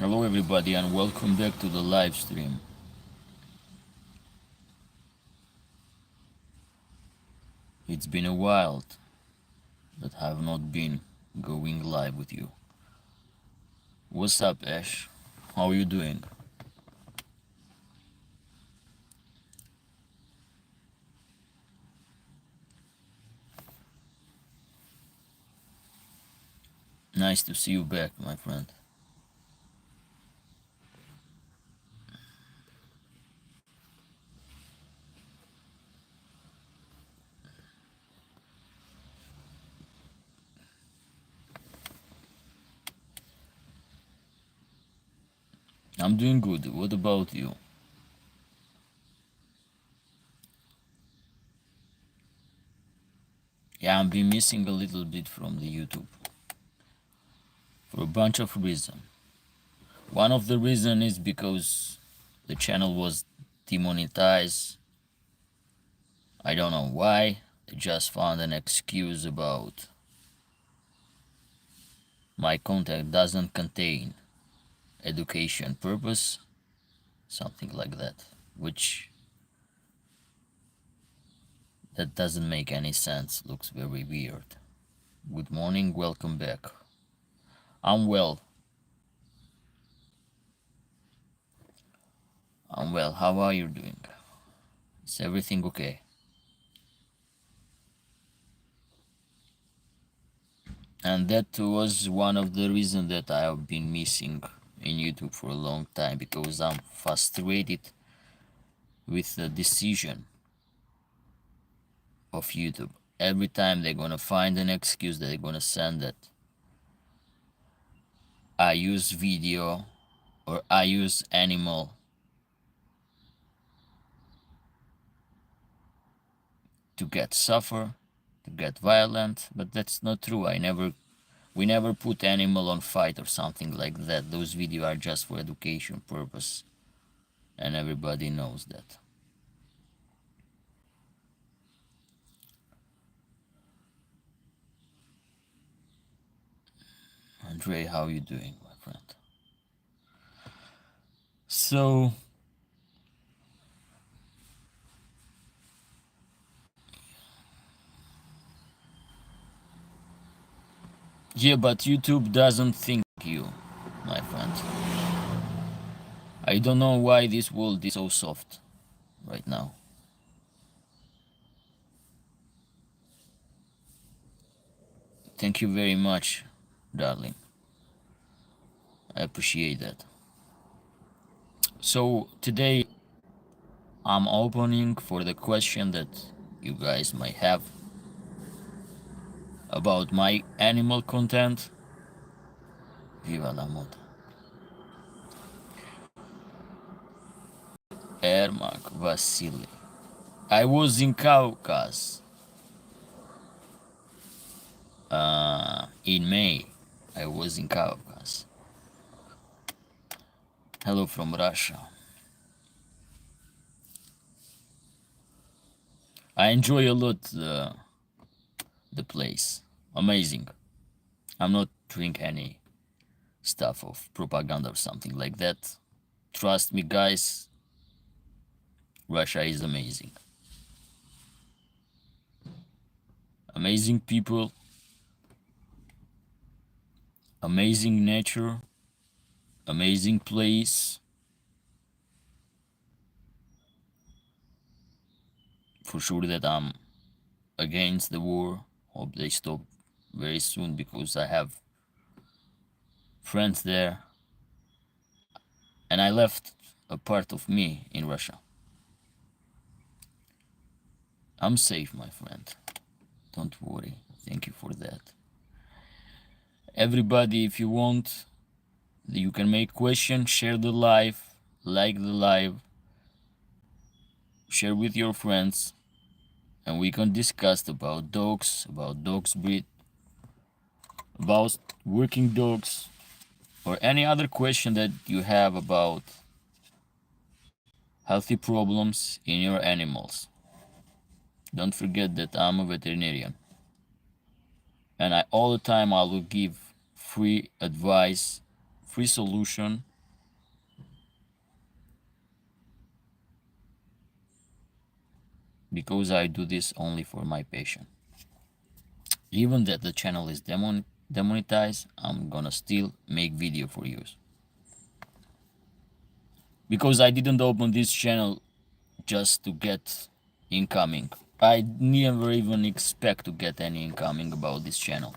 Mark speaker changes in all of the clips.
Speaker 1: Hello everybody and welcome back to the live stream. It's been a while that I have not been going live with you. What's up, Ash? How are you doing? Nice to see you back, my friend. I'm doing good. What about you? Yeah, I've been missing a little bit from the YouTube for a bunch of reasons. One of the reasons is because the channel was demonetized. I don't know why. They just found an excuse about my content doesn't contain education purpose, something like that, which that doesn't make any sense, looks very weird. Good morning, welcome back. I'm well. How are you doing? Is everything okay? And that was one of the reasons that I have been missing in YouTube for a long time, because I'm frustrated with the decision of YouTube. Every time they're gonna find an excuse that they're gonna send that I use video or I use animal to get suffer, to get violent, but that's not true. We never put animal on fight or something like that. Those videos are just for education purpose, and everybody knows that. Andre, how you doing, my friend? So yeah, but YouTube doesn't think you, my friend. I don't know why this world is so soft right now. Thank you very much, darling. I appreciate that. So today I'm opening for the question that you guys might have about my animal content. Viva la moda. Ermak Vasily. I was in Caucasus in May. I was in Caucasus. Hello from Russia. I enjoy a lot the place. Amazing. I'm not doing any stuff of propaganda or something like that. Trust me, guys. Russia is amazing. Amazing people, amazing nature, amazing place. For sure that I'm against the war. Hope they stop very soon, because I have friends there and I left a part of me in Russia. I'm safe, my friend. Don't worry. Thank you for that. Everybody, if you want, you can make questions, share the live, like the live, share with your friends, and we can discuss about dogs breed, about working dogs, or any other question that you have about healthy problems in your animals. Don't forget that I'm a veterinarian, and all the time I will give free advice, free solution, because I do this only for my passion. Even that the channel is demonetized, I'm gonna still make video for you. Because I didn't open this channel just to get incoming. I never even expect to get any incoming about this channel.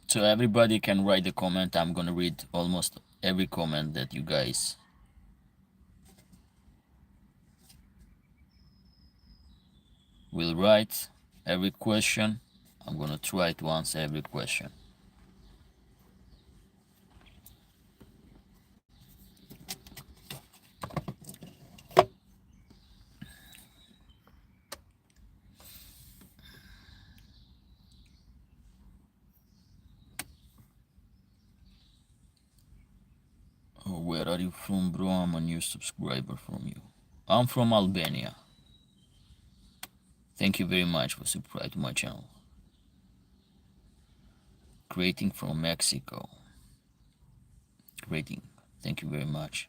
Speaker 1: So everybody can write a comment. I'm gonna read almost every comment that you guys will write. Every question, I'm gonna try to answer every question. Oh, where are you from, bro? I'm a new subscriber from you. I'm from Albania. Thank you very much for subscribing to my channel. Greeting from Mexico. Greeting. Thank you very much.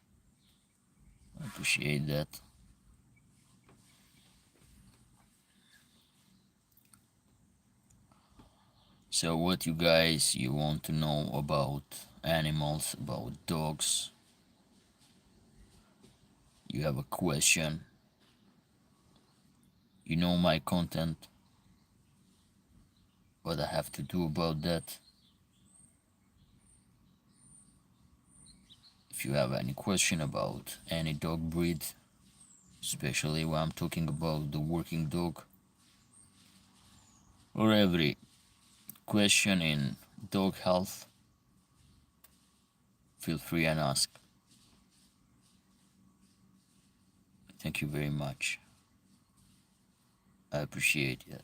Speaker 1: I appreciate that. So what you want to know about animals, about dogs? You have a question? You know my content? What I have to do about that? If you have any question about any dog breed, especially when I'm talking about the working dog, or every question in dog health, feel free and ask. Thank you very much. I appreciate it.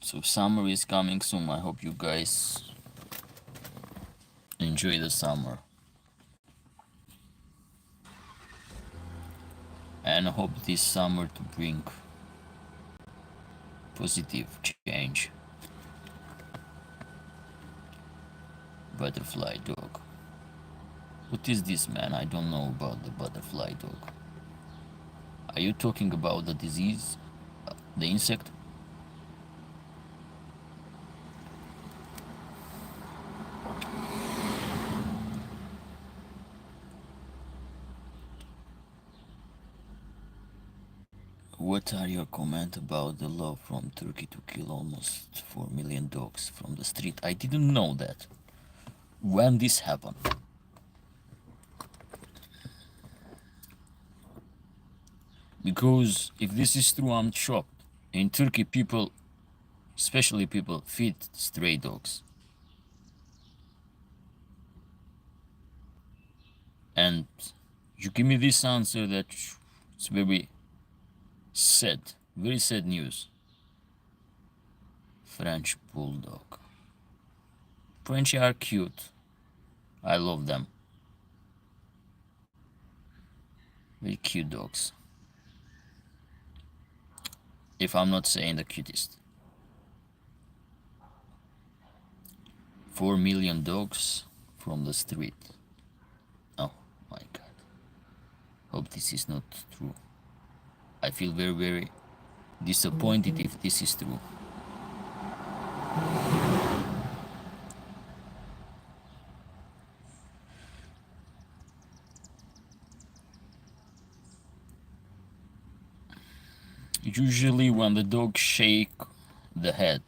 Speaker 1: So summer is coming soon. I hope you guys enjoy the summer. And I hope this summer to bring positive change. Butterfly dog. What is this, man? I don't know about the butterfly dog. Are you talking about the disease? The insect? What are your comments about the law from Turkey to kill almost 4 million dogs from the street? I didn't know that. When this happened? Because if this is true, I'm shocked. In Turkey, people, especially people, feed stray dogs. And you give me this answer that it's very sad news. French bulldog. French are cute. I love them. Very cute dogs. If I'm not saying the cutest. 4 million dogs from the street. Oh my god. Hope this is not true. I feel very disappointed if this is true. Usually when the dog shake the head,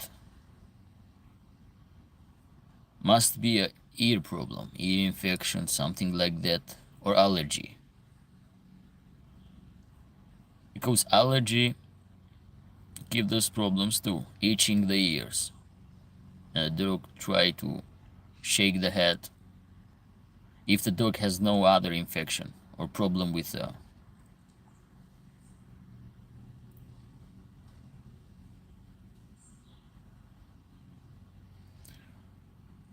Speaker 1: must be a ear problem, ear infection, something like that, or allergy. Because allergy give those problems too, itching the ears. and the dog try to shake the head if the dog has no other infection or problem with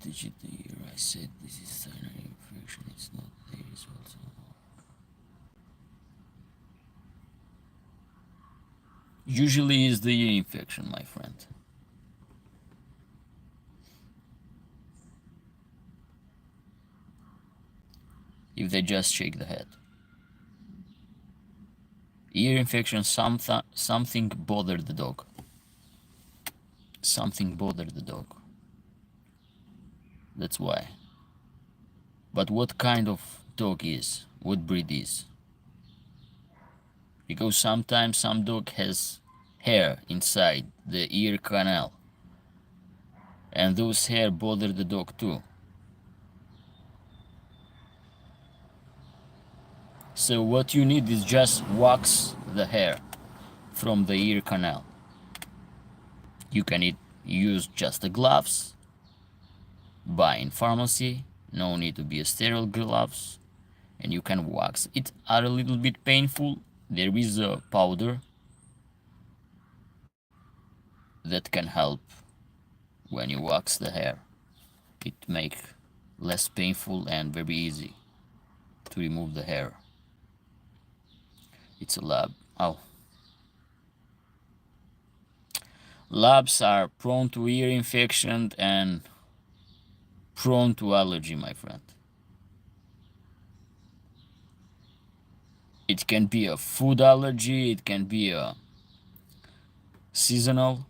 Speaker 1: digit here. I said this is sinus infection, it's not, there is also usually is the ear infection, my friend. If they just shake the head. Ear infection, something bothered the dog. Something bothered the dog. That's why. But what kind of dog is? What breed is? Because sometimes some dog has hair inside the ear canal, and those hair bother the dog too. So what you need is just wax the hair from the ear canal. You can use just the gloves, buy in pharmacy, no need to be a sterile gloves, and you can wax it. Are a little bit painful. There is a powder that can help when you wax the hair. It make less painful and very easy to remove the hair. It's a lab. Oh. Labs are prone to ear infection and prone to allergy, my friend. It can be a food allergy, it can be a seasonal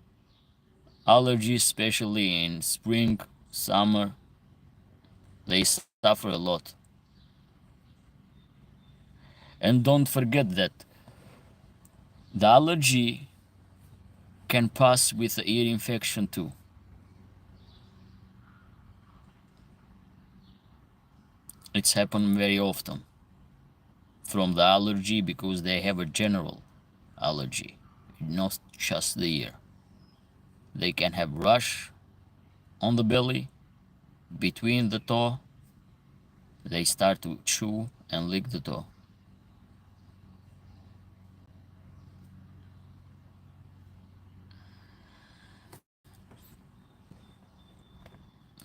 Speaker 1: allergy, especially in spring, summer. They suffer a lot. And don't forget that the allergy can pass with the ear infection too. It's happened very often from the allergy, because they have a general allergy, not just the ear. They can have rash on the belly, between the toe. They start to chew and lick the toe.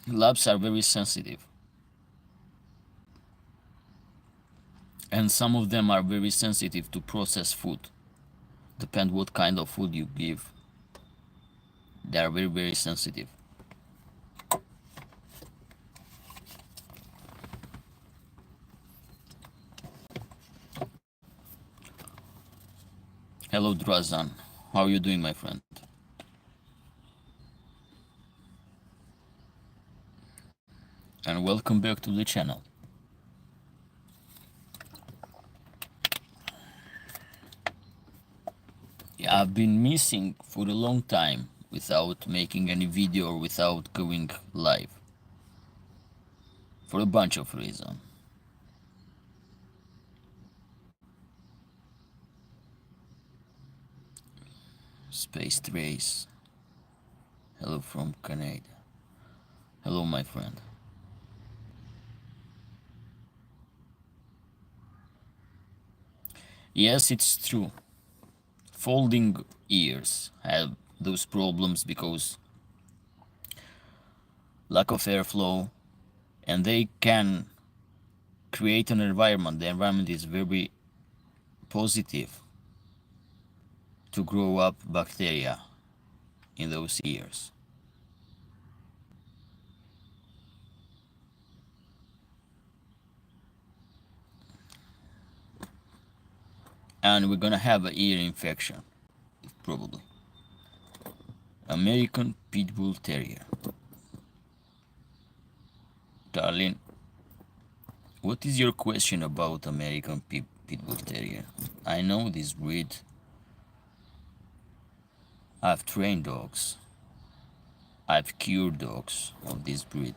Speaker 1: Labs are very sensitive, and some of them are very sensitive to processed food. Depend what kind of food you give. They are very, very sensitive. Hello Drazan, how are you doing, my friend? And welcome back to the channel. Yeah, I've been missing for a long time without making any video or without going live for a bunch of reasons. Space Trace, hello from Canada. Hello, my friend. Yes, it's true. Folding ears have those problems because lack of airflow, and they can create an environment. The environment is very positive to grow up bacteria in those ears. And we're gonna have an ear infection, probably. American Pit Bull Terrier. Darling, what is your question about American Pit Bull Terrier? I know this breed. I've trained dogs. I've cured dogs of this breed.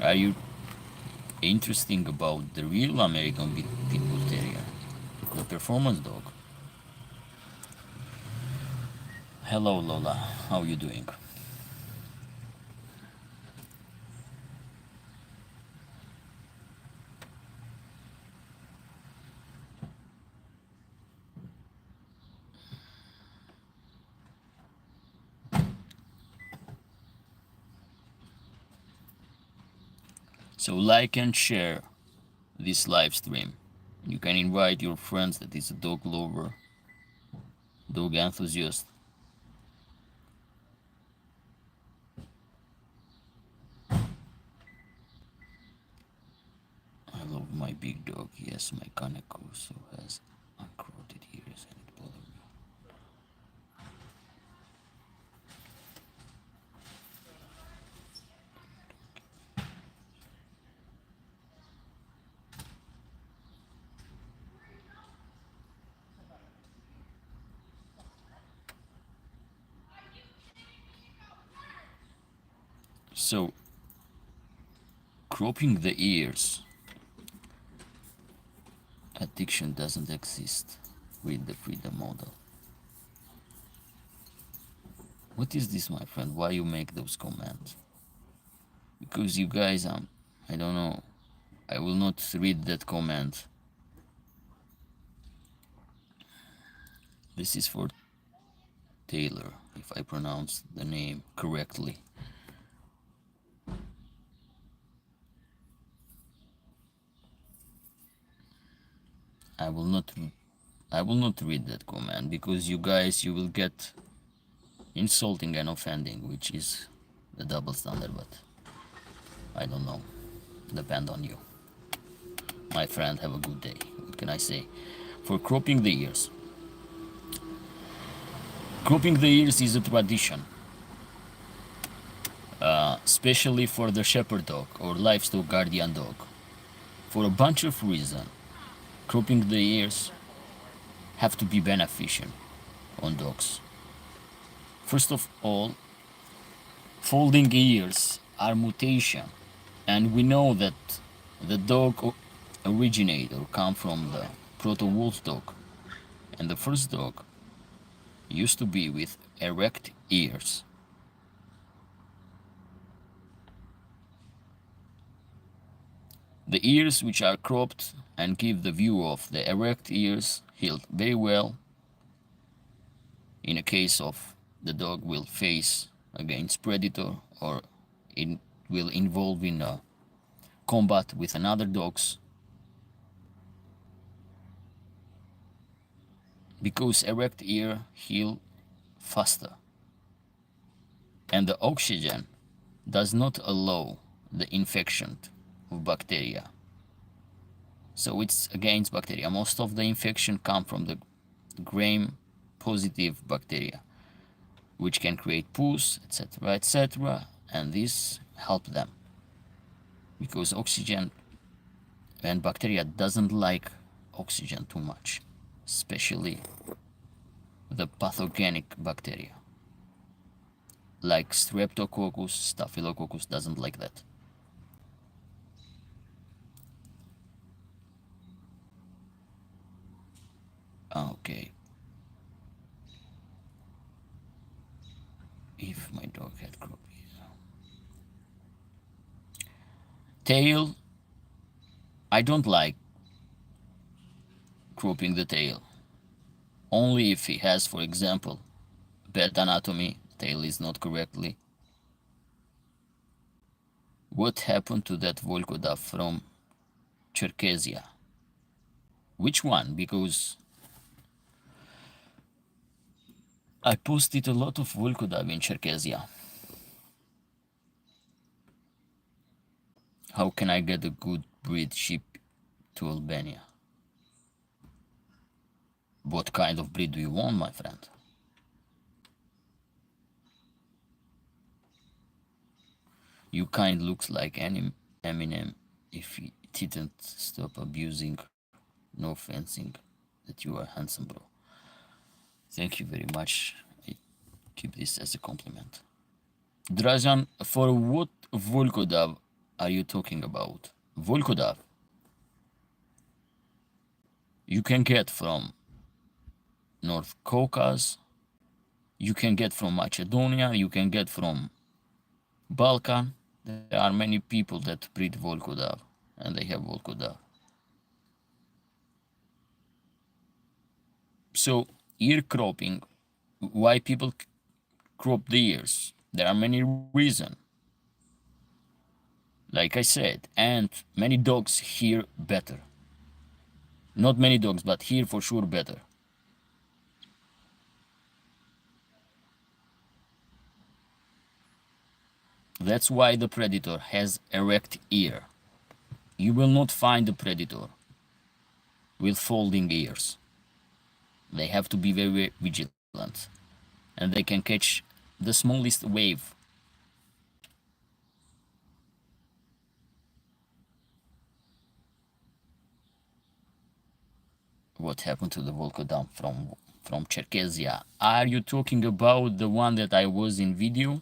Speaker 1: Are you interesting about the real American Pit Bull Terrier, the performance dog? Hello Lola, how you doing? So like and share this live stream. You can invite your friends that is a dog lover, dog enthusiast. I love my big dog. Yes, my Kaneko also has uncrowded ears and it bothers me. So cropping the ears, addiction doesn't exist with the freedom model. What is this, my friend? Why you make those comments? Because you guys, I don't know. I will not read that comment. This is for Taylor, if I pronounce the name correctly. I will not read that comment because you guys, you will get insulting and offending, which is the double standard, but I don't know. Depend on you. My friend, have a good day. What can I say? For cropping the ears. Cropping the ears is a tradition, especially for the shepherd dog or livestock guardian dog. For a bunch of reasons, cropping the ears have to be beneficial on dogs. First of all, folding ears are mutation, and we know that the dog originate or come from the proto-wolf dog, and the first dog used to be with erect ears. The ears which are cropped and give the view of the erect ears healed very well in a case of the dog will face against predator or it will involve in a combat with another dogs, because erect ear heal faster and the oxygen does not allow the infection of bacteria. So it's against bacteria. Most of the infection come from the gram positive bacteria, which can create pus, etc., etc., and this help them because oxygen and bacteria doesn't like oxygen too much, especially the pathogenic bacteria like streptococcus, staphylococcus doesn't like that. Okay. If my dog had cropped tail, I don't like cropping the tail. Only if he has, for example, bad anatomy, tail is not correctly. What happened to that Volkoda from Cherkessia? Which one? Because I posted a lot of Volkodav in Cherkessia. How can I get a good breed sheep to Albania? What kind of breed do you want, my friend? You kind looks like Eminem if he didn't stop abusing, no fencing, that you are handsome, bro. Thank you very much. I keep this as a compliment. Drajan, for what Volkodav are you talking about? Volkodav you can get from North Caucasus You can get from Macedonia, you can get from Balkan. There are many people that breed Volkodav, and they have Volkodav. So ear cropping, why people crop the ears? There are many reasons. Like I said, and many dogs hear better. Not many dogs, but hear for sure better. That's why the predator has erect ear. You will not find a predator with folding ears. They have to be very vigilant, and they can catch the smallest wave. What happened to the Volkodam from Cherkezia? Are you talking about the one that I was in video?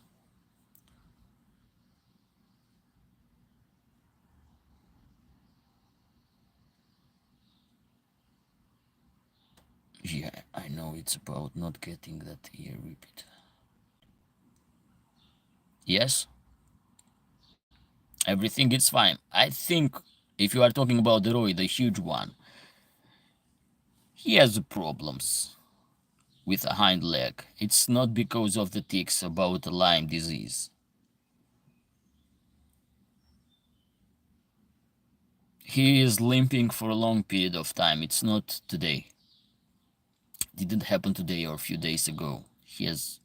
Speaker 1: Yeah, I know it's about not getting that ear repeat. Yes, everything is fine. I think if you are talking about the Roy, the huge one, he has problems with a hind leg. It's not because of the ticks about Lyme disease. He is limping for a long period of time. It's not today. It didn't happen today or a few days ago. He has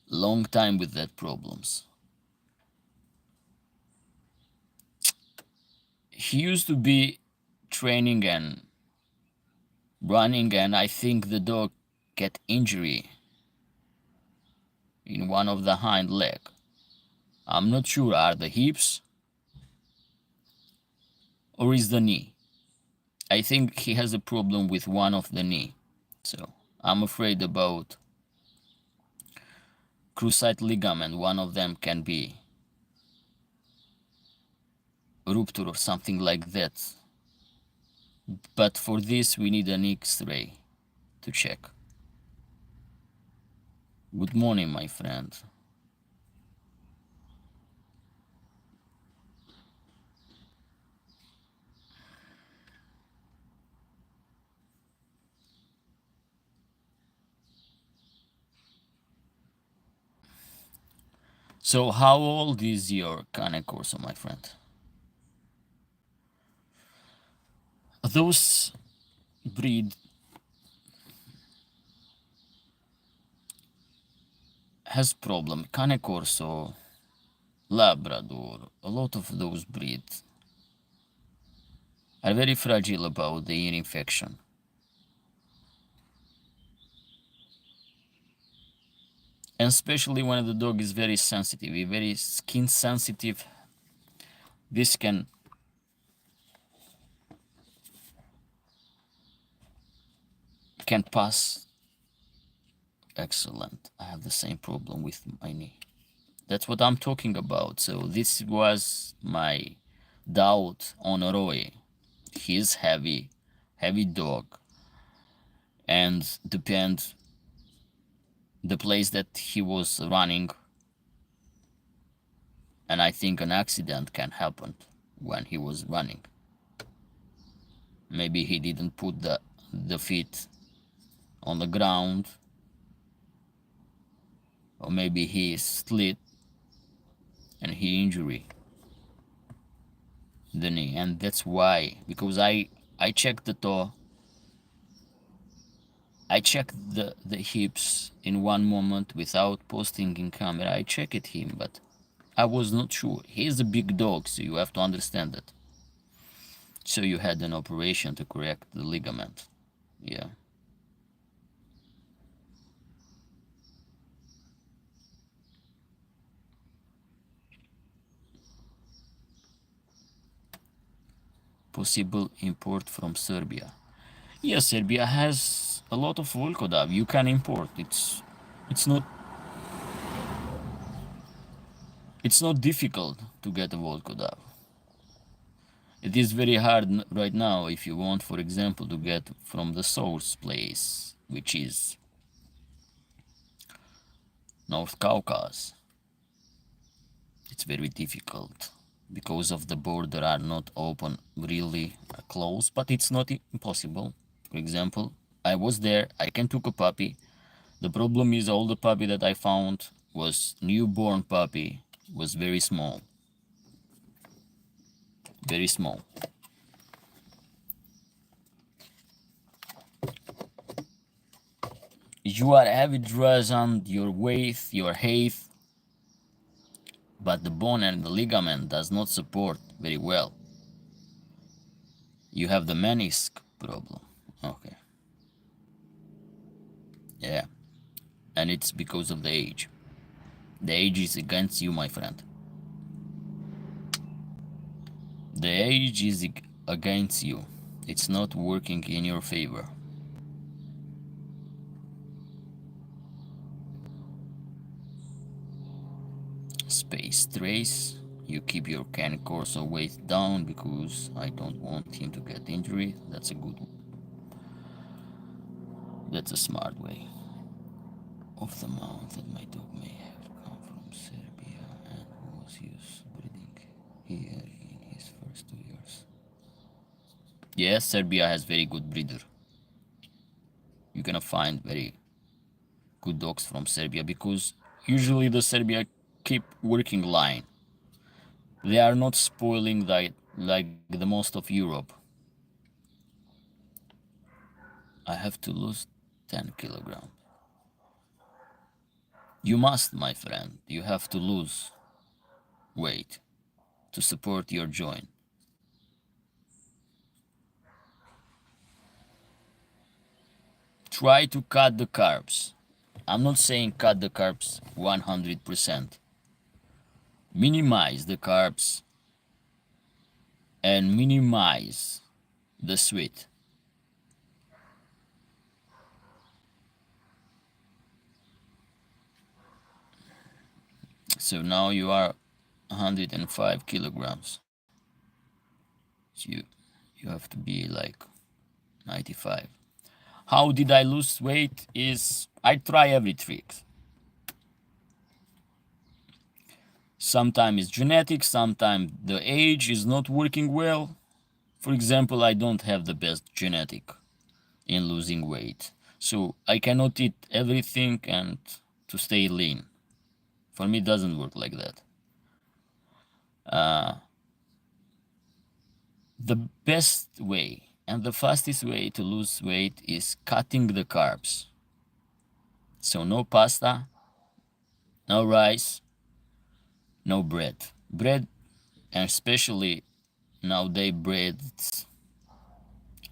Speaker 1: long time with that problems. He used to be training and running, and I think the dog get injury in one of the hind leg. I'm not sure are the hips or is the knee. I think he has a problem with one of the knee. So I'm afraid about cruciate ligament. One of them can be rupture or something like that. But for this we need an X-ray to check. Good morning, my friend. So how old is your Cane Corso, my friend? Those breed has problem. Cane Corso, Labrador, a lot of those breeds are very fragile about the ear infection. And especially when the dog is very sensitive, very skin sensitive, this can pass. Excellent. I have the same problem with my knee. That's what I'm talking about. So this was my doubt on Roy. He's heavy dog, and depend the place that he was running, and I think an accident can happen when he was running. Maybe he didn't put the feet on the ground, or maybe he slid and he injured the knee, and that's why, because I checked the toe, I checked the hips in one moment without posting in camera. I checked him, but I was not sure. He's a big dog, so you have to understand that. So you had an operation to correct the ligament. Yeah. Possible import from Serbia. Yes, Serbia has a lot of Volkodav. You can import. It's not difficult to get a Volkodav. It is very hard right now if you want, for example, to get from the source place which is North Caucasus. It's very difficult because of the border are not open, really close, but it's not impossible. For example, I was there, I can took a puppy. The problem is all the puppy that I found was newborn puppy, was very small. Very small. You are heavy dress on your weight, your height, but the bone and the ligament does not support very well. You have the menisc problem. Okay. Yeah. And it's because of the age. The age is against you, my friend. The age is against you. It's not working in your favor. Space trace. You keep your can corso weight down because I don't want him to get injury. That's a good one. That's a smart way. Of the mount that my dog may have come from Serbia and was used breeding here in his first 2 years. Yes, Serbia has very good breeder. You're gonna find very good dogs from Serbia because usually the Serbia keep working line. They are not spoiling like the most of Europe. I have to lose 10 kilograms. You must, my friend. You have to lose weight to support your joint. Try to cut the carbs. I'm not saying cut the carbs 100%. Minimize the carbs and minimize the sweet. So now you are 105 kilograms. So you have to be like 95. How did I lose weight is I try every trick. Sometimes it's genetic, sometimes the age is not working well. For example, I don't have the best genetic in losing weight. So I cannot eat everything and to stay lean. For me, it doesn't work like that. The best way and the fastest way to lose weight is cutting the carbs. So no pasta, no rice, no bread. Bread, and especially nowadays bread,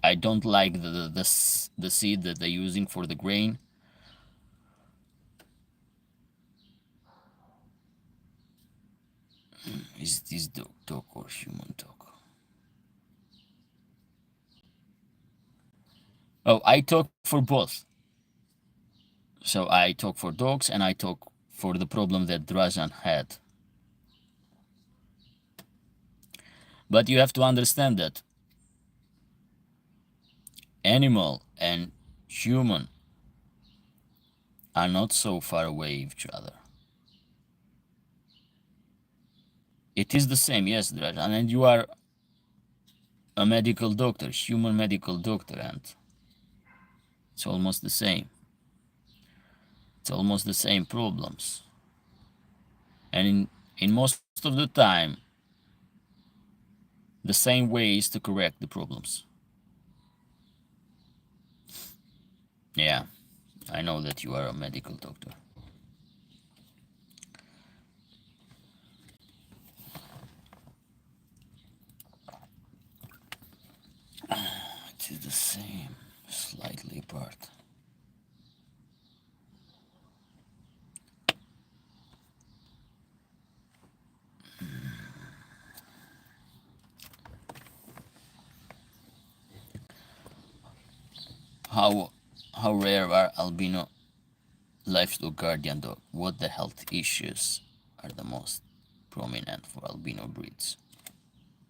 Speaker 1: I don't like the seed that they're using for the grain. Is this dog or human dog? Oh, I talk for both. So I talk for dogs and I talk for the problem that Drajan had. But you have to understand that animal and human are not so far away of each other. It is the same, yes, Drajan, and you are a medical doctor, human medical doctor, and it's almost the same. It's almost the same problems. And in most of the time, the same way is to correct the problems. Yeah, I know that you are a medical doctor. It is the same, slightly apart. How rare are albino Livestock Guardian dog? What the health issues are the most prominent for albino breeds?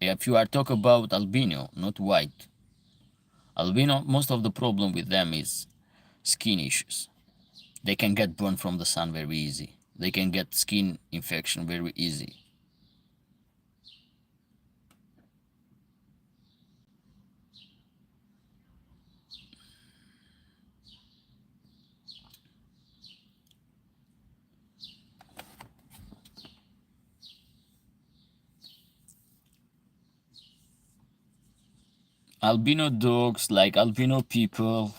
Speaker 1: If you are talking about albino, not white. Albino, most of the problem with them is skin issues. They can get burned from the sun very easy. They can get skin infection very easy. Albino dogs, like albino people,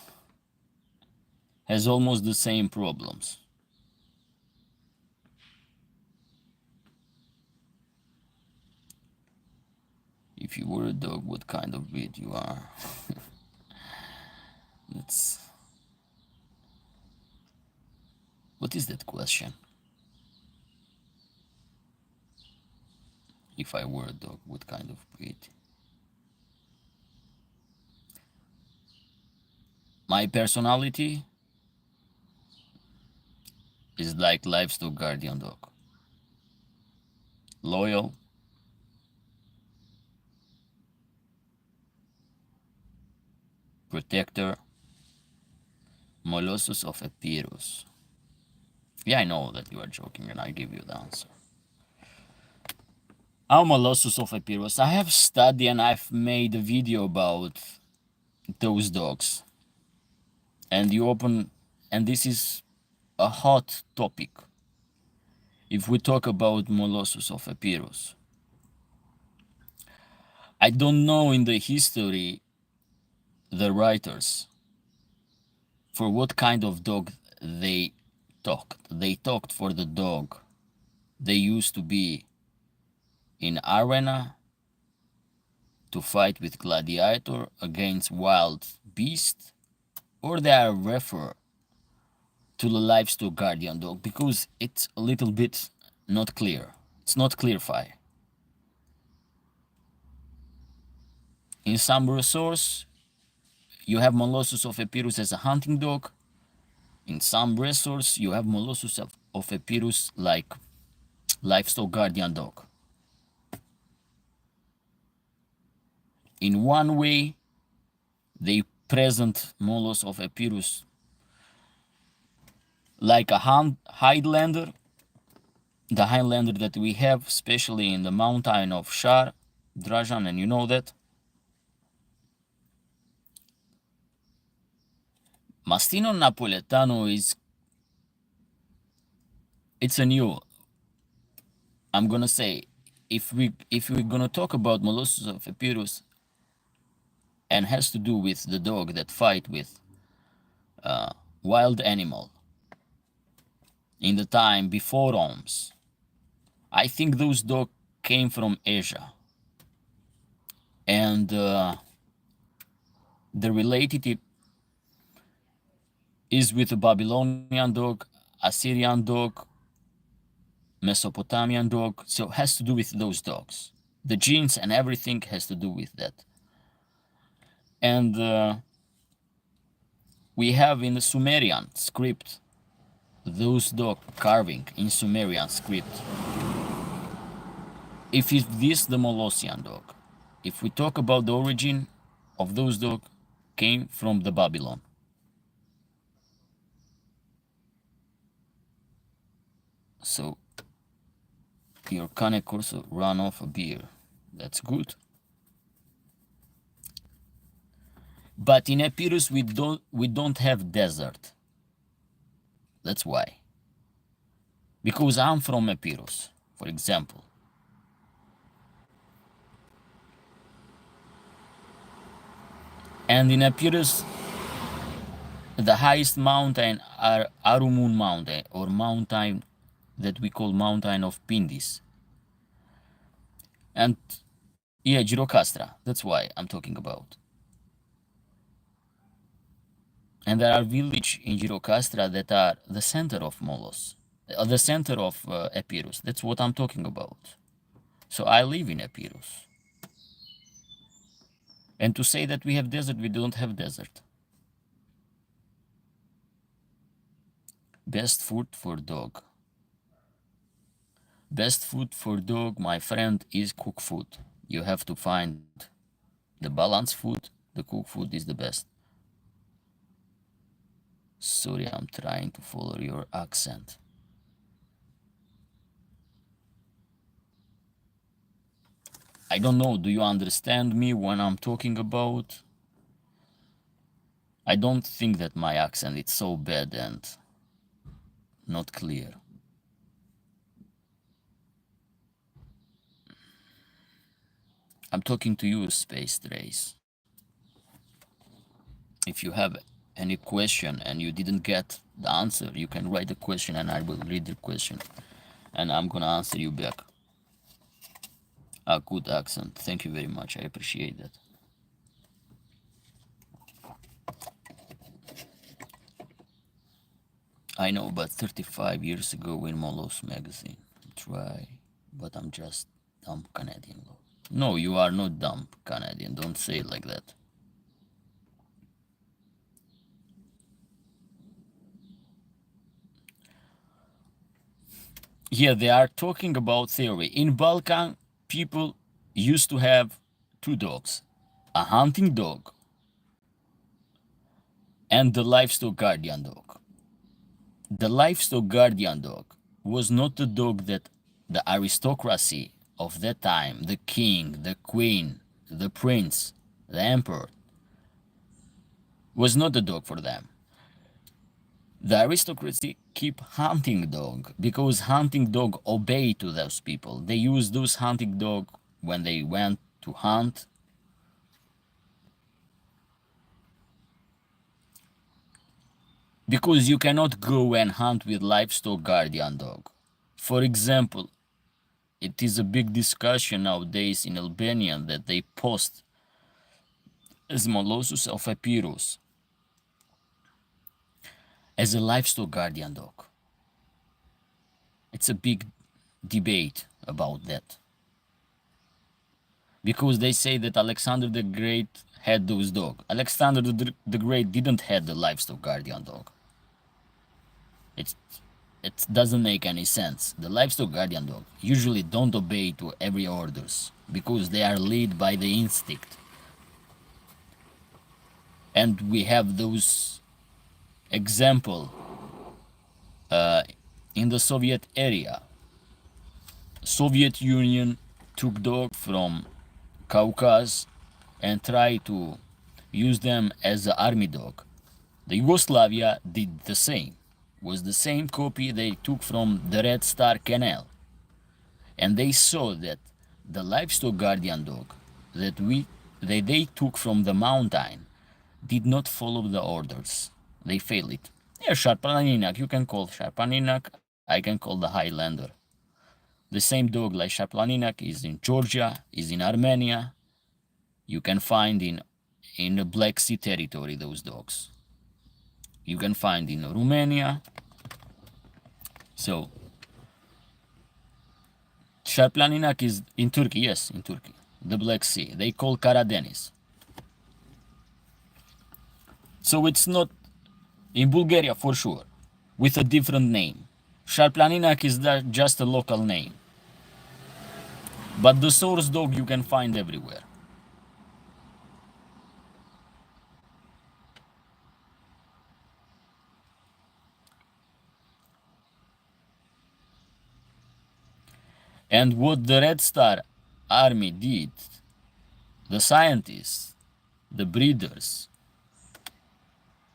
Speaker 1: has almost the same problems. If you were a dog, what kind of breed you are? That's what is that question? If I were a dog, what kind of breed? My personality is like Livestock Guardian dog. Loyal, protector, Molossus of Epirus. Yeah, I know that you are joking, and I give you the answer. How Molossus of Epirus? I have studied and I've made a video about those dogs. And this is a hot topic. If we talk about Molossus of Epirus, I don't know in the history the writers for what kind of dog they talked. They talked for the dog they used to be in arena to fight with gladiator against wild beast, or they are refer to the livestock guardian dog, because it's a little bit not clear. It's not clarified. In some resource, you have Molossus of Epirus as a hunting dog. In some resource, you have Molossus of Epirus like livestock guardian dog. In one way, they present Molossus of Epirus like a Highlander, the Highlander that we have, especially in the mountain of Shar, Drajan, and you know that. Mastino Napoletano it's a new, I'm gonna say, if we're gonna talk about Molossus of Epirus, and has to do with the dog that fight with wild animal in the time before Roms, I think those dogs came from Asia, and the relationship is with the Babylonian dog, Assyrian dog, Mesopotamian dog, so it has to do with those dogs. The genes and everything has to do with that. And we have in the Sumerian script those dog carving in Sumerian script. If it's this the Molossian dog, if we talk about the origin of those dog, came from the Babylon. So your Kanek also run off a beer. That's good. But in Epirus we don't have desert. That's why. Because I'm from Epirus, for example. And in Epirus, the highest mountain are Arumun mountain, or mountain that we call mountain of Pindis. And yeah, Girocastra, that's why I'm talking about. And there are villages in Girocastra that are the center of Molos, the center of Epirus. That's what I'm talking about. So I live in Epirus. And to say that we have desert, we don't have desert. Best food for dog. Best food for dog, my friend, is cooked food. You have to find the balanced food. The cooked food is the best. Sorry, I'm trying to follow your accent. I don't know, do you understand me when I'm talking about? I don't think that my accent is so bad and not clear. I'm talking to you, Space Trace. If you have any question and you didn't get the answer, you can write the question and I will read the question and I'm gonna answer you back. A good accent. Thank you very much. I appreciate that. I know, but 35 years ago in Molos magazine. Try, but I'm just dumb Canadian. No, you are not dumb Canadian. Don't say it like that. Here they are talking about theory. In Balkan, people used to have two dogs, a hunting dog and the livestock guardian dog. The livestock guardian dog was not the dog that the aristocracy of that time, the king, the queen, the prince, the emperor, was not the dog for them. The aristocracy keep hunting dog because hunting dog obey to those people. They use those hunting dog when they went to hunt. Because you cannot go and hunt with livestock guardian dog. For example, it is a big discussion nowadays in Albania that they post Smolosus of Epirus as a livestock guardian dog. It's a big debate about that. Because they say that Alexander the Great had those dogs. Alexander the Great didn't have the livestock guardian dog. It doesn't make any sense. The livestock guardian dog usually don't obey to every orders because they are led by the instinct. And we have those example in the Soviet area. Soviet Union took dog from Caucasus and tried to use them as an army dog. The Yugoslavia did the same. Was the same copy they took from the Red Star Canal. And they saw that the livestock guardian dog that they took from the mountain did not follow the orders. They failed it. Yeah, Sharpaninak, you can call Sharpaninak, I can call the Highlander. The same dog like Sharpaninak is in Georgia, is in Armenia. You can find in the Black Sea territory those dogs. You can find in Romania. So Sharplaninak is in Turkey, yes, in Turkey. The Black Sea. They call Karadeniz. So it's not in Bulgaria for sure, with a different name. Sharplaninak is just a local name. But the source dog you can find everywhere. And what the Red Star Army did, the scientists, the breeders,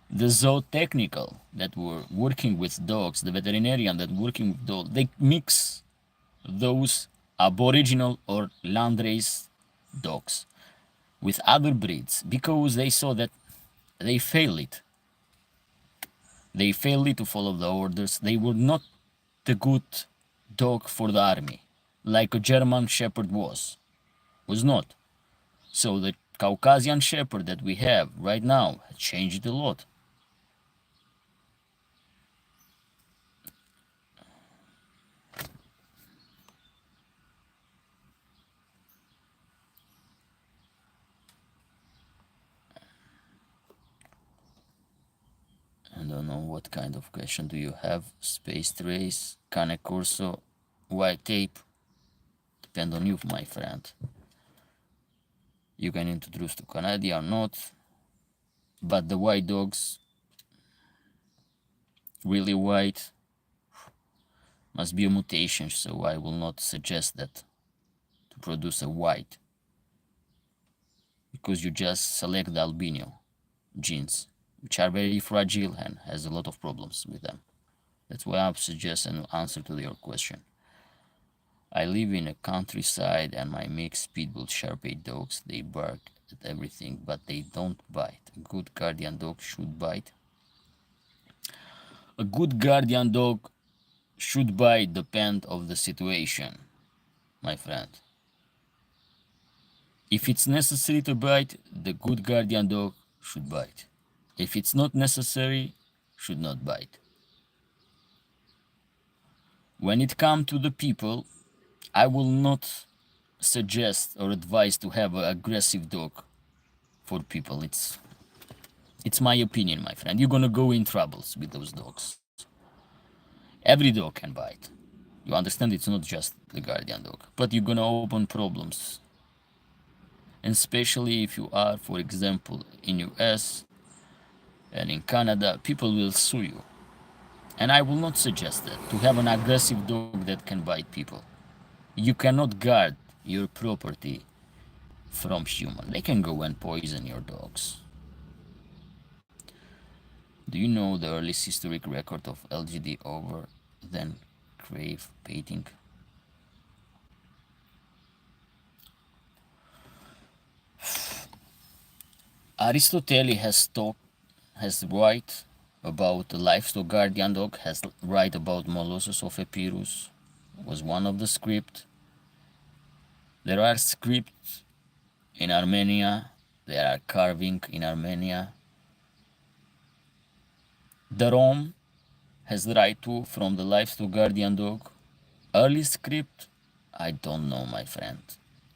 Speaker 1: the zootechnical that were working with dogs, the veterinarian that working with dogs, they mix those aboriginal or landrace dogs with other breeds because they saw that they failed it. They failed it to follow the orders. They were not the good dog for the army, like a German Shepherd was not. So the Caucasian Shepherd that we have right now changed a lot. I don't know what kind of question do you have. Space Trace, Cane Corso, White Tape. Depend on you, my friend. You can introduce to Canada or not. But the white dogs, really white, must be a mutation, so I will not suggest that to produce a white, because you just select the albino genes, which are very fragile and has a lot of problems with them. That's why I suggest an answer to your question. I live in a countryside and my mixed pitbull Sharpei dogs, they bark at everything, but they don't bite. A good guardian dog should bite. A good guardian dog should bite depend of the situation, my friend. If it's necessary to bite, the good guardian dog should bite. If it's not necessary, should not bite. When it comes to the people, I will not suggest or advise to have an aggressive dog for people. It's my opinion, my friend. You're gonna go in troubles with those dogs. Every dog can bite. You understand? It's not just the guardian dog, but you're gonna open problems. And especially if you are, for example, in US and in Canada, people will sue you. And I will not suggest that, to have an aggressive dog that can bite people. You cannot guard your property from human. They can go and poison your dogs. Do you know the earliest historic record of LGD over than crave baiting? Aristotle has right about the livestock guardian dog, has right about Molossus of Epirus, was one of the script. There are scripts in Armenia, there are carving in Armenia. The Rome has the right to from the livestock guardian dog. Early script, I don't know, my friend.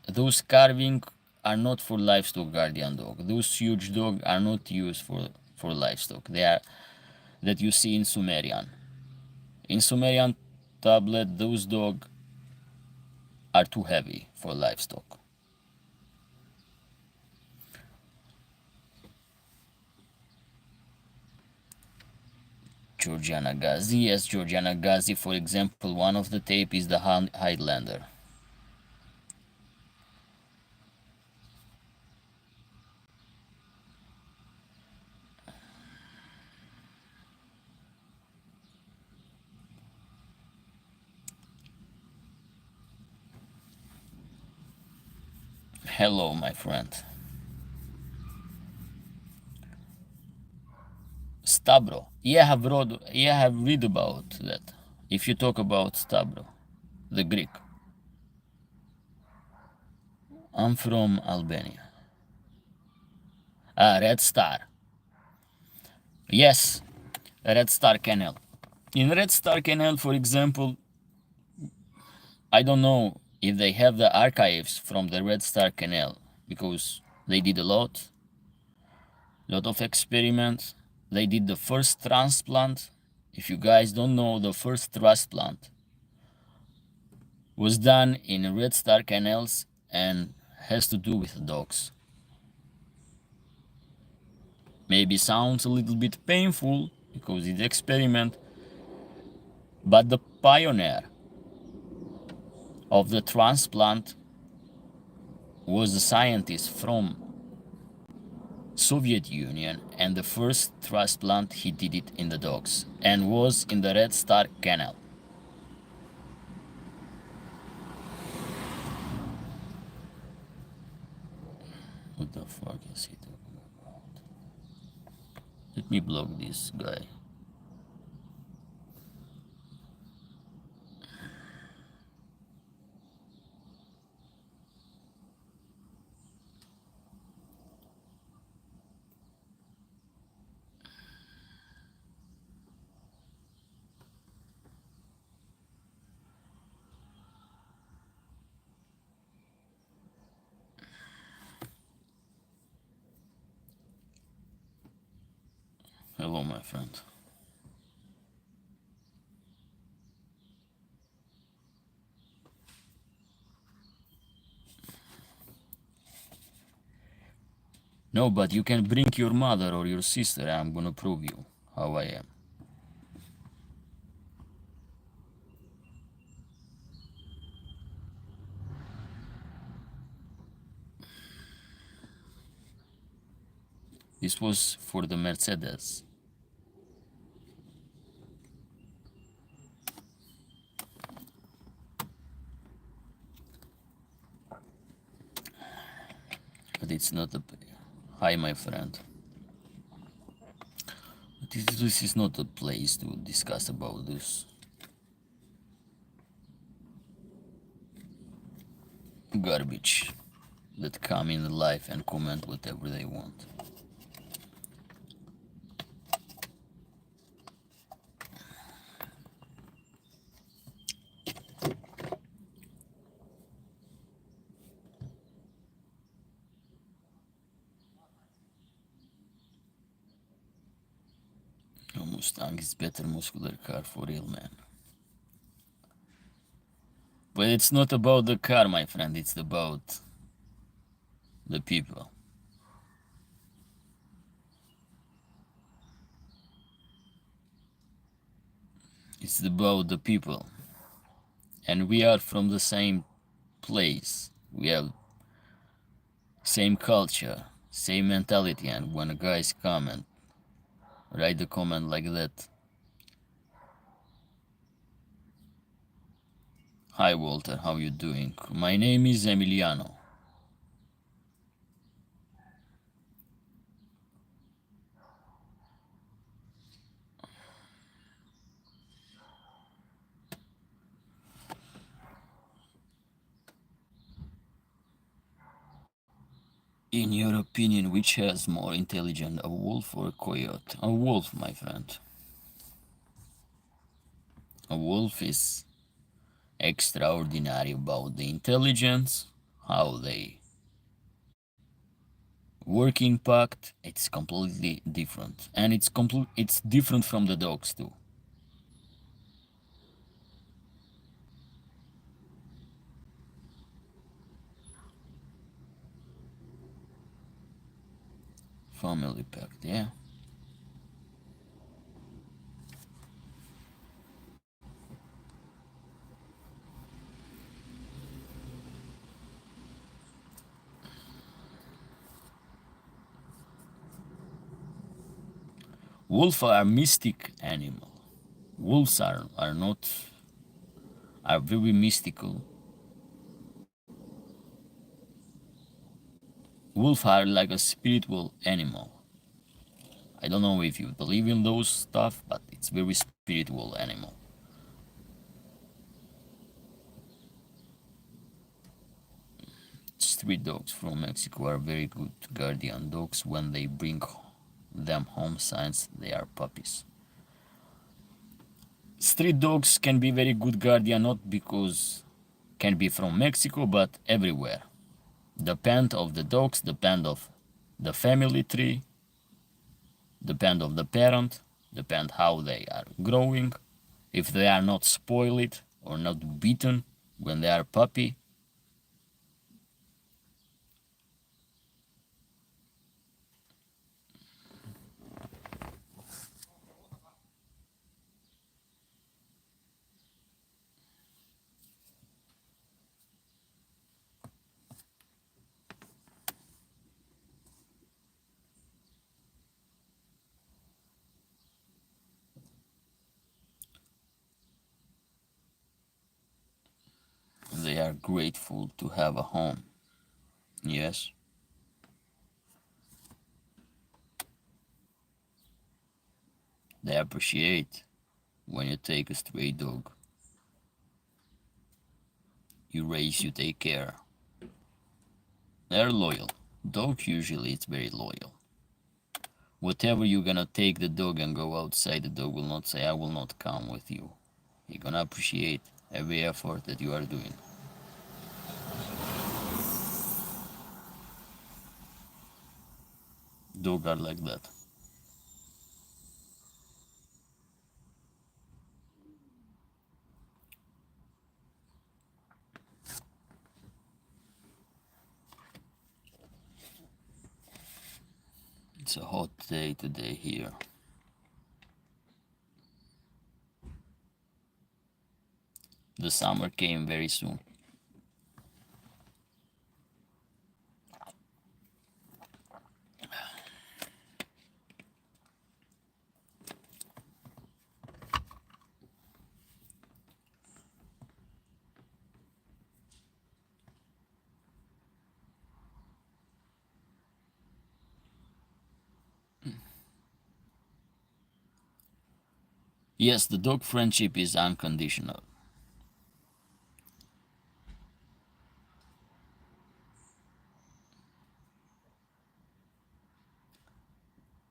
Speaker 1: Those carving are not for livestock guardian dog. Those huge dogs are not used for livestock. They are that you see in Sumerian. In Sumerian tablet, those dogs are too heavy for livestock. Georgiana Gazi, yes, Georgiana Gazi, for example, one of the tape is the Highlander. Hello, my friend. Stabro. Yeah, I have read about that. If you talk about Stabro, the Greek. I'm from Albania. Red Star. Yes, Red Star Canal. In Red Star Canal, for example, I don't know if they have the archives from the Red Star Canal, because they did a lot of experiments. They did the first transplant. If you guys don't know, the first transplant was done in Red Star Canals and has to do with dogs. Maybe sounds a little bit painful because it's experiment, but the pioneer of the transplant was a scientist from Soviet Union, and the first transplant he did it in the dogs and was in the Red Star Canal. What the fuck is he talking about? Let me block this guy. Hello, my friend. No, but you can bring your mother or your sister. I'm gonna prove you how I am. This was for the Mercedes. But it's not a... Hi, my friend. This is not a place to discuss about this. Garbage that come in life and comment whatever they want. A Mustang is better muscular car for real, man. But it's not about the car, my friend, it's about the people. It's about the people. And we are from the same place. We have same culture, same mentality, and when guys comment, write the comment like that. Hi Walter, how you doing? My name is Emiliano. In your opinion, which has more intelligent, a wolf or a coyote? A wolf, my friend. A wolf is extraordinary about the intelligence, how they work in pact. It's completely different, and it's different from the dogs too. Family pact, yeah. Wolves are mystic animal. Wolves are not are very mystical. Wolves are like a spiritual animal. I don't know if you believe in those stuff, but it's very spiritual animal. Street dogs from Mexico are very good guardian dogs when they bring them home since they are puppies. Street dogs can be very good guardian not because can be from Mexico but everywhere. Depend of the dogs, depend of the family tree, depend of the parent, depend how they are growing. If they are not spoiled or not beaten when they are puppy, they are grateful to have a home. Yes, they appreciate when you take a stray dog. You raise, you take care. They're loyal. Dog usually it's very loyal. Whatever you're gonna take the dog and go outside, the dog will not say, I will not come with you. You're gonna appreciate every effort that you are doing. Dog are like that. It's a hot day today here. The summer came very soon. Yes, the dog friendship is unconditional.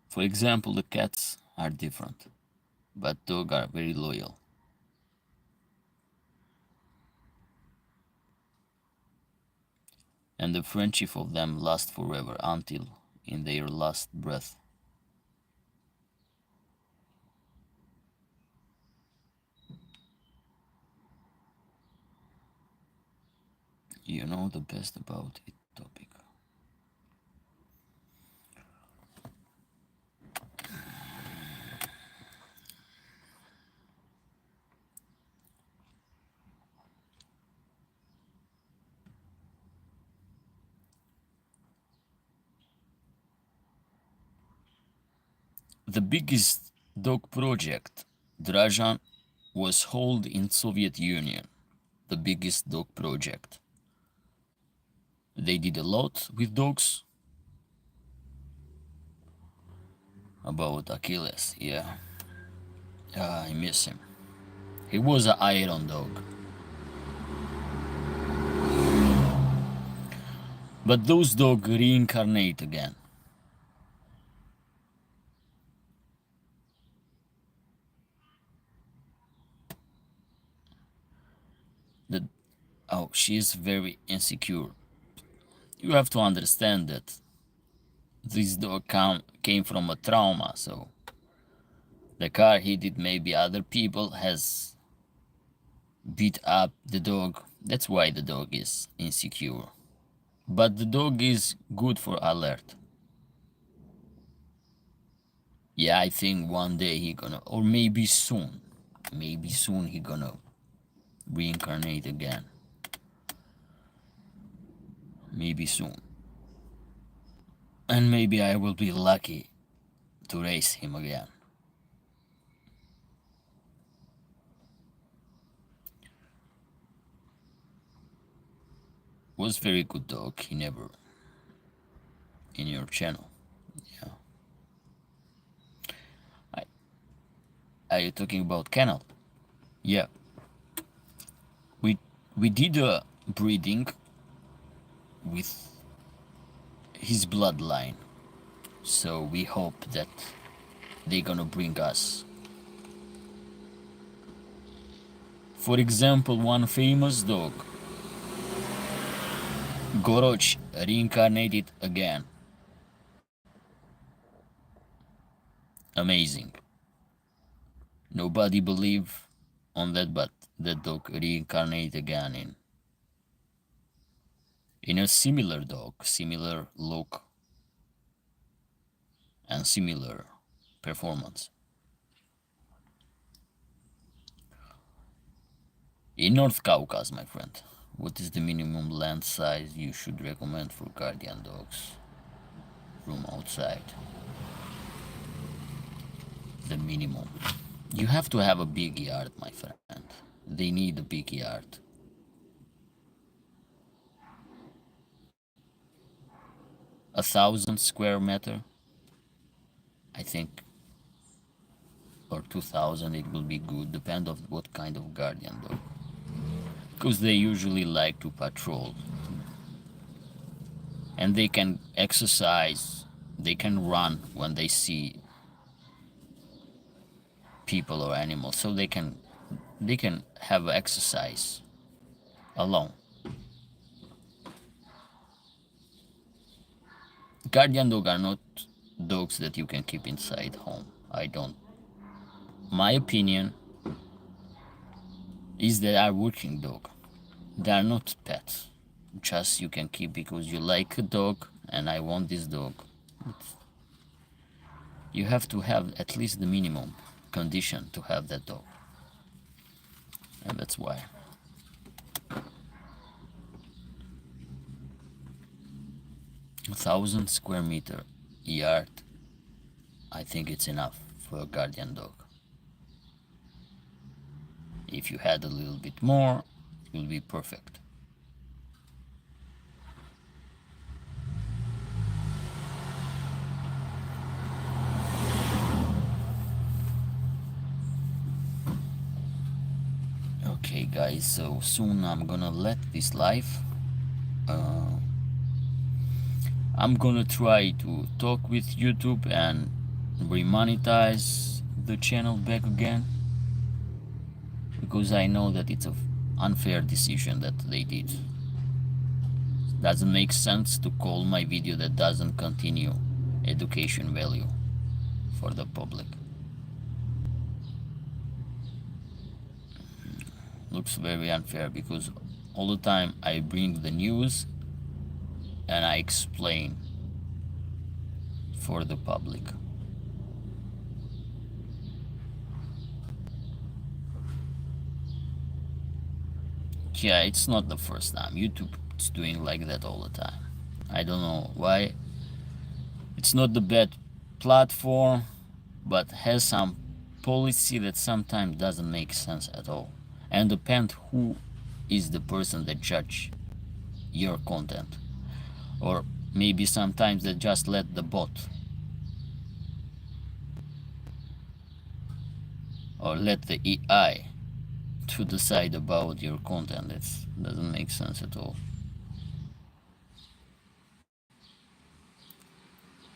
Speaker 1: For example, the cats are different, but dogs are very loyal. And the friendship of them lasts forever until in their last breath. You know the best about it topic. The biggest dog project, Drajan, was held in Soviet Union. The biggest dog project. They did a lot with dogs. About Achilles, yeah. I miss him. He was an iron dog. But those dogs reincarnate again. The, oh, she is very insecure. You have to understand that this dog came from a trauma, so the car hit it, maybe other people has beat up the dog. That's why the dog is insecure. But the dog is good for alert. Yeah, I think one day he gonna, or maybe soon he gonna reincarnate again. Maybe soon. And maybe I will be lucky to raise him again. Was very good dog. He never in your channel. Yeah. Are you talking about kennel? Yeah. We we did a breeding with his bloodline, so we hope that they gonna bring us. For example, one famous dog, Goroch, reincarnated again. Amazing. Nobody believe on that, but that dog reincarnated again in a similar dog, similar look, and similar performance. In North Caucasus, my friend, what is the minimum land size you should recommend for guardian dogs? Room outside. The minimum. You have to have a big yard, my friend. They need a big yard. 1,000 square meter, I think, or 2,000. It will be good. Depend of what kind of guardian dog, because they usually like to patrol, and they can exercise. They can run when they see people or animals, so they can have exercise alone. Guardian dog are not dogs that you can keep inside home. I don't. My opinion is they are working dog. They are not pets. Just you can keep because you like a dog and I want this dog. You have to have at least the minimum condition to have that dog. And that's why. 1,000 square meter yard, I think it's enough for a guardian dog. If you had a little bit more, it will be perfect. Okay guys, so soon I'm gonna let this live. I'm gonna try to talk with YouTube and remonetize the channel back again, because I know that it's an unfair decision that they did. Doesn't make sense to call my video that doesn't continue education value for the public. Looks very unfair because all the time I bring the news and I explain for the public. Yeah, it's not the first time. YouTube is doing like that all the time. I don't know why. It's not the bad platform, but has some policy that sometimes doesn't make sense at all. And depend who is the person that judge your content. Or maybe sometimes they just let the bot or let the AI to decide about your content. It doesn't make sense at all.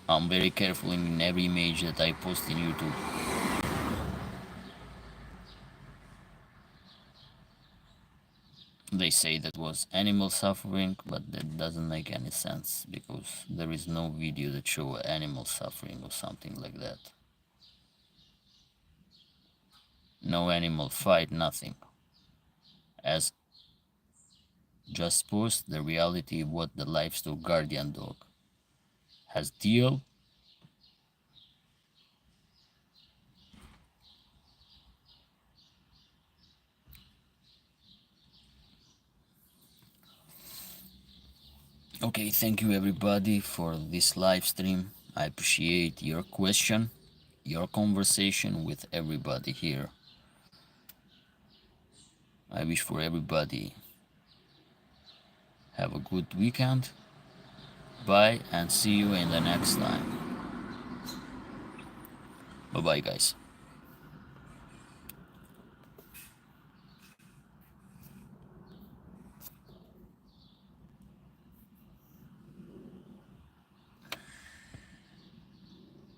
Speaker 1: I'm very careful in every image that I post in YouTube. They say that was animal suffering, but that doesn't make any sense because there is no video that show animal suffering or something like that. No animal fight, nothing. As just post the reality of what the Livestock Guardian dog has deal. Okay, thank you everybody for this live stream. I appreciate your question, your conversation with everybody here. I wish for everybody have a good weekend. Bye and see you in the next time. Bye bye guys.